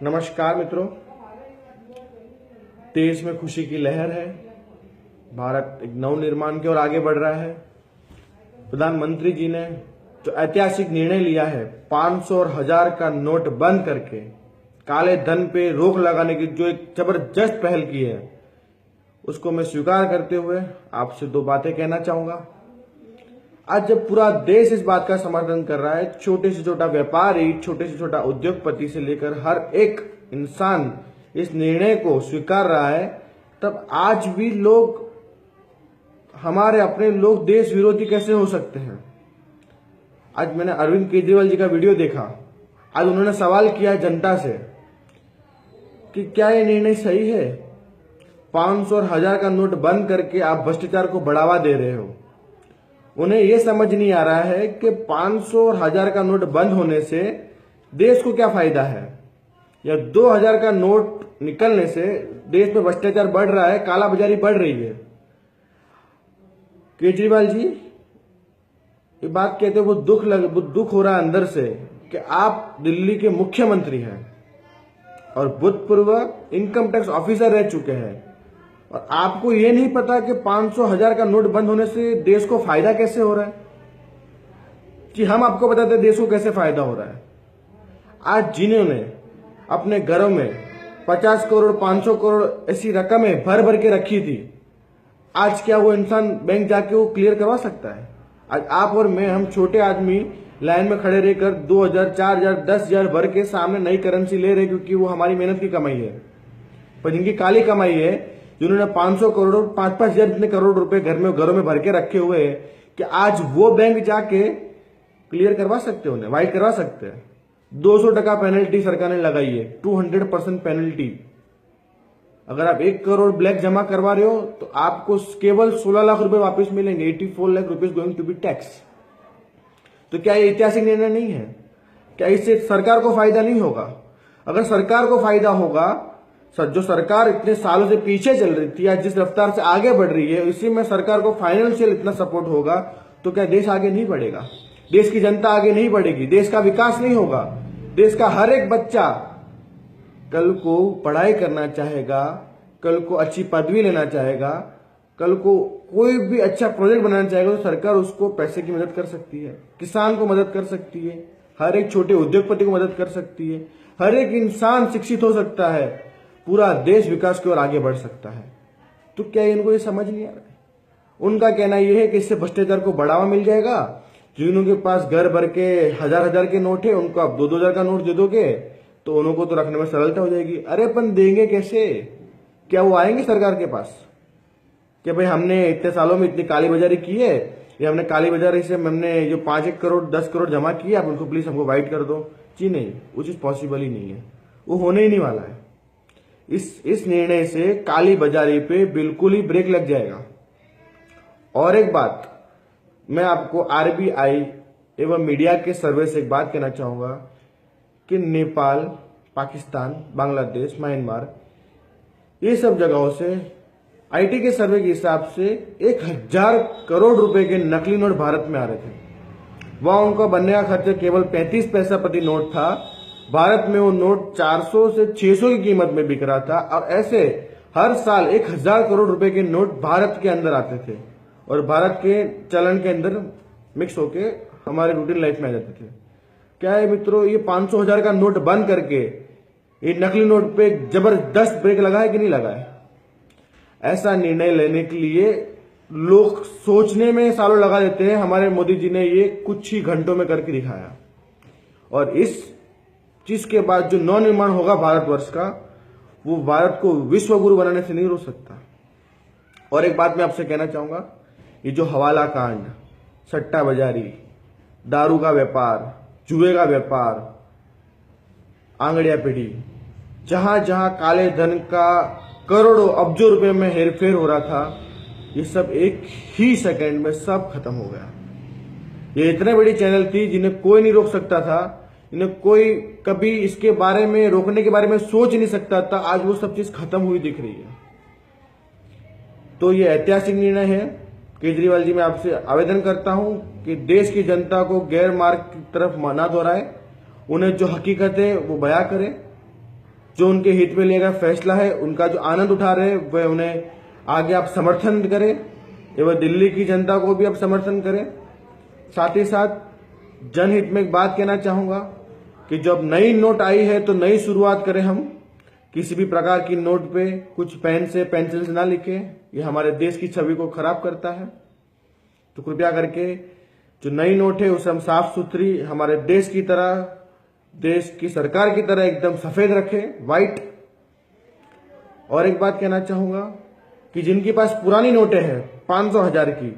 नमस्कार मित्रों, देश में खुशी की लहर है। भारत एक नवनिर्माण की ओर आगे बढ़ रहा है। प्रधानमंत्री जी ने जो ऐतिहासिक निर्णय लिया है, 500 और 1000 का नोट बंद करके काले धन पे रोक लगाने की जो एक जबरदस्त पहल की है, उसको मैं स्वीकार करते हुए आपसे दो बातें कहना चाहूंगा। आज जब पूरा देश इस बात का समर्थन कर रहा है, छोटे से छोटा व्यापारी, छोटे से छोटा उद्योगपति से लेकर हर एक इंसान इस निर्णय को स्वीकार रहा है, तब आज भी लोग, हमारे अपने लोग, देश विरोधी कैसे हो सकते हैं। आज मैंने अरविंद केजरीवाल जी का वीडियो देखा। आज उन्होंने सवाल किया जनता से कि क्या ये निर्णय सही है। 500 और 1000 का नोट बंद करके आप भ्रष्टाचार को बढ़ावा दे रहे हो। उन्हें यह समझ नहीं आ रहा है कि 500 और 1000 का नोट बंद होने से देश को क्या फायदा है, या 2000 का नोट निकलने से देश में भ्रष्टाचार बढ़ रहा है, कालाबाजारी बढ़ रही है। केजरीवाल जी ये बात कहते वो दुख हो रहा है अंदर से कि आप दिल्ली के मुख्यमंत्री हैं और भूतपूर्व इनकम टैक्स ऑफिसर रह चुके हैं, और आपको ये नहीं पता कि 500 1000 का नोट बंद होने से देश को फायदा कैसे हो रहा है। कि हम आपको बताते हैं देश को कैसे फायदा हो रहा है। आज जिन्होंने अपने घरों में 50 करोड़ 500 करोड़ ऐसी रकमें भर भर के रखी थी, आज क्या वो इंसान बैंक जाके वो क्लियर करवा सकता है। आज आप और मैं, हम छोटे आदमी लाइन में खड़े रहकर 2000 4000 10,000 भर के सामने नई करेंसी ले रहे, क्योंकि वो हमारी मेहनत की कमाई है। पर जिनकी काली कमाई है, जिन्होंने 500 करोड़ 5-5 हजार इतने करोड़ रुपए घरों में भर के रखे हुए हैं, कि आज वो बैंक जाके क्लियर करवा सकते हैं, उन्हें वाइट करवा सकते हैं। 200% पेनल्टी सरकार ने लगाई है, 200% पेनल्टी। अगर आप 1 करोड़ ब्लैक जमा करवा रहे हो तो आपको केवल 16 लाख रुपए वापस मिलेंगे। 84 lakh rupees going to be tax. तो क्या ये ऐतिहासिक निर्णय नहीं है? क्या इससे सरकार को फायदा नहीं होगा? अगर सरकार को फायदा होगा, जो सरकार इतने सालों से पीछे चल रही थी, आज जिस रफ्तार से आगे बढ़ रही है, इसी में सरकार को फाइनेंशियल इतना सपोर्ट होगा, तो क्या देश आगे नहीं बढ़ेगा? देश की जनता आगे नहीं बढ़ेगी, देश का विकास नहीं होगा। देश का हर एक बच्चा कल को पढ़ाई करना चाहेगा, कल को अच्छी पदवी लेना चाहेगा, कल को कोई भी अच्छा प्रोजेक्ट बनाना चाहेगा, तो सरकार उसको पैसे की मदद कर सकती है, किसान को मदद कर सकती है, हर एक छोटे उद्योगपति को मदद कर सकती है, हर एक इंसान शिक्षित हो सकता है, पूरा देश विकास की ओर आगे बढ़ सकता है। तो क्या इनको ये समझ नहीं आ रहा है? उनका कहना यह है कि इससे भ्रष्टाचार को बढ़ावा मिल जाएगा। जिन के पास घर भर के 1000 के नोट है, उनको आप 2,000 का नोट दे दोगे तो उनको तो रखने में सरलता हो जाएगी। अरे अपन देंगे कैसे? क्या वो आएंगे सरकार के पास कि भाई हमने इतने सालों में इतनी काली बाजारी की है, या हमने काली बाजारी से हमने जो 5-1 करोड़ 10 करोड़ जमा किया, आप उनको प्लीज हमको वाइट कर दो? जी नहीं, वो चीज पॉसिबल ही नहीं है, वो होने ही नहीं वाला है। इस निर्णय से काली बाजारी पे बिल्कुल ही ब्रेक लग जाएगा। और एक बात मैं आपको आरबीआई एवं मीडिया के सर्वे से एक बात कहना चाहूंगा कि नेपाल, पाकिस्तान, बांग्लादेश, म्यांमार, ये सब जगहों से आईटी के सर्वे के हिसाब से 1000 करोड़ रुपए के नकली नोट भारत में आ रहे थे। वहां उनका बनने का खर्चा केवल 35 पैसा प्रति नोट था। भारत में वो नोट 400 से 600 की कीमत में बिक रहा था, और ऐसे हर साल 1000 करोड़ रुपए के नोट भारत के अंदर आते थे और भारत के चलन के अंदर मिक्स होके हमारे रूटीन लाइफ में आ जाते थे। क्या है मित्रों, ये 500 1000 का नोट बंद करके ये नकली नोट पे जबरदस्त ब्रेक लगाए कि नहीं लगाए? ऐसा निर्णय लेने के लिए लोग सोचने में सालों लगा देते हैं। हमारे मोदी जी ने ये कुछ ही घंटों में करके दिखाया, और इस चीज के बाद जो नवनिर्माण होगा भारतवर्ष का, वो भारत को विश्व गुरु बनाने से नहीं रोक सकता। और एक बात मैं आपसे कहना चाहूंगा, ये जो हवाला कांड, सट्टा बाजारी, दारू का व्यापार, जुए का व्यापार, आंगड़िया पीढ़ी, जहां जहां काले धन का करोड़ों अब्जों रुपए में हेरफेर हो रहा था, ये सब एक ही सेकंड में सब खत्म हो गया। ये इतने बड़ी चैनल थी जिन्हें कोई नहीं रोक सकता था, इन्हें कोई कभी इसके बारे में रोकने के बारे में सोच नहीं सकता था। आज वो सब चीज खत्म हुई दिख रही है। तो ये ऐतिहासिक निर्णय है। केजरीवाल जी, मैं आपसे आवेदन करता हूं कि देश की जनता को गैर मार्ग की तरफ ना दोहराए, उन्हें जो हकीकत है वो बयां करें, जो उनके हित में लिया गया फैसला है, उनका जो आनंद उठा रहे हैं, वह उन्हें आगे आप समर्थन करें एवं दिल्ली की जनता को भी आप समर्थन करें। साथ ही साथ जनहित में एक बात कहना चाहूंगा कि जब नई नोट आई है तो नई शुरुआत करें हम। किसी भी प्रकार की नोट पे कुछ पेन से पेंसिल से ना लिखें, ये हमारे देश की छवि को खराब करता है। तो कृपया करके जो नई नोट है उसे हम साफ सुथरी हमारे देश की तरह, देश की सरकार की तरह एकदम सफेद रखें, व्हाइट। और एक बात कहना चाहूंगा कि जिनके पास पुरानी नोटें हैं 500 1000 की,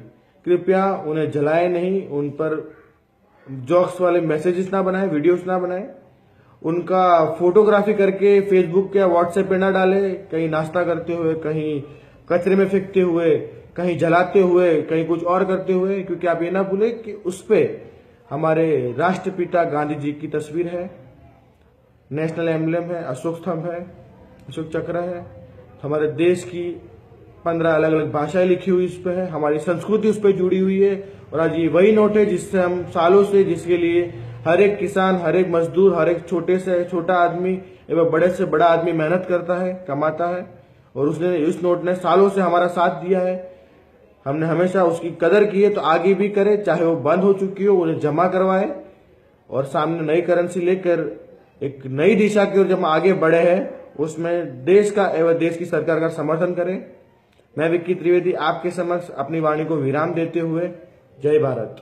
कृपया उन्हें जलाएं नहीं, उन पर जोक्स वाले मैसेजेस ना बनाएं, वीडियोस ना बनाएं, उनका फोटोग्राफी करके फेसबुक या व्हाट्सएप पे ना डालें, कहीं नाश्ता करते हुए, कहीं कचरे में फेंकते हुए, कहीं जलाते हुए, कहीं कुछ और करते हुए, क्योंकि आप ये ना भूलें कि उस पे हमारे राष्ट्रपिता गांधी जी की तस्वीर है, नेशनल एम्बलम है, अशोक स्तंभ है, अशोक चक्र है, हमारे देश की 15 अलग अलग भाषाएं लिखी हुई उस पर है, हमारी संस्कृति उस पर जुड़ी हुई है। और आज ये वही नोट है जिससे हम सालों से, जिसके लिए हर एक किसान, हर एक मजदूर, हर एक छोटे से छोटा आदमी एवं बड़े से बड़ा आदमी मेहनत करता है, कमाता है, और उसने इस नोट ने सालों से हमारा साथ दिया है। हमने हमेशा उसकी कदर की है, तो आगे भी करे, चाहे वो बंद हो चुकी हो, उन्हें जमा करवाए और सामने नई करेंसी लेकर एक नई दिशा की ओर जब हम आगे बढ़े हैं, उसमें देश का एवं देश की सरकार का समर्थन करें। मैं विक्की त्रिवेदी आपके समक्ष अपनी वाणी को विराम देते हुए, जय भारत।